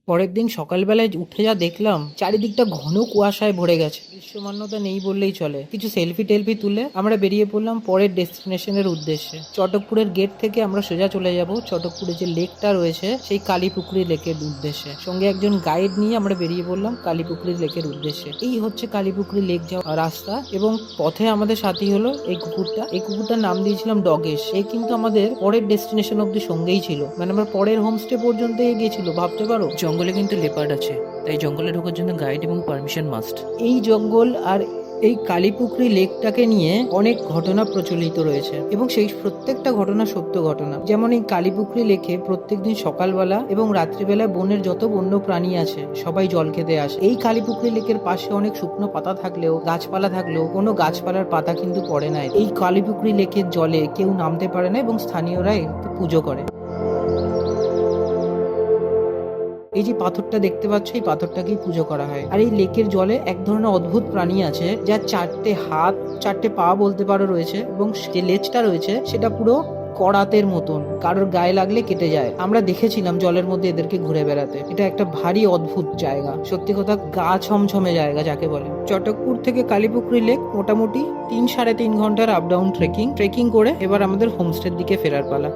পরের দিন সকালবেলায় উঠে যা দেখলাম, চারিদিকটা ঘন কুয়াশায় ভরে গেছে। দৃশ্যমান্যতা নেই বললেই চলে। কিছু সেলফি টেলফি তুলে আমরা বেরিয়ে পড়লাম পরের ডেস্টিনেশনের উদ্দেশ্যে। চটকপুরের গেট থেকে আমরা সোজা চলে যাব চটকপুরে যে লেকটা রয়েছে সেই কালীপুকুরি লেকের উদ্দেশ্যে। সঙ্গে একজন গাইড নিয়ে আমরা বেরিয়ে পড়লাম কালীপুকুরি লেকের উদ্দেশ্যে। এই হচ্ছে কালীপুকুরি লেক যাওয়ার রাস্তা, এবং পথে আমাদের সাথী হলো এই কুকুরটা। এই কুকুরটার নাম দিয়েছিলাম ডগেশ। এই কিন্তু আমাদের পরের ডেস্টিনেশন অব্দি সঙ্গেই ছিল, মানে আমরা পরের হোমস্টে পর্যন্ত গিয়েছিল, ভাবতে পারো। জঙ্গলে কিন্তু লেপার্ড আছে, তাই জঙ্গলে ঢোকার জন্য গাইড এবং পারমিশন মাস্ট। এই জঙ্গল আর এই কালীপুকুরি লেকটাকে নিয়ে অনেক ঘটনা প্রচলিত রয়েছে, এবং সেই প্রত্যেকটা ঘটনা সত্য ঘটনা। যেমন এই কালীপুকুরি লেকে প্রত্যেকদিন সকালবেলা এবং রাত্রিবেলা বনের যত বন্য প্রাণী আছে সবাই জল খেতে আসে। এই কালীপুকুরি লেকের পাশে অনেক শুকনো পাতা থাকলেও, গাছপালা থাকলেও, কোনো গাছপালার পাতা কিন্তু পড়ে না। এই কালীপুকুরি লেকের জলে কেউ নামতে পারে না, এবং স্থানীয়রা একটু পুজো করে। এই যে পাথরটা দেখতে পাচ্ছ, এই পাথরটাকেই পুজো করা হয়। আর এই লেকের জলে এক ধরনের অদ্ভুত প্রাণী আছে যার 4টে হাত, 4টে পা বলতে পারো রয়েছে, এবং যে লেজটা রয়েছে সেটা পুরো করাতের মতন, কারোর গায়ে লাগলে কেটে যায়। আমরা দেখেছিলাম জলের মধ্যে এদেরকে ঘুরে বেড়াতে। এটা একটা ভারী অদ্ভুত জায়গা, সত্যি কথা গা ছমছমে জায়গা যাকে বলে। চটকপুর থেকে কালীপুকুরি লেক মোটামুটি 3-3.5 ঘন্টার আপ ডাউন ট্রেকিং করে এবার আমাদের হোমস্টের দিকে ফেরার পালা।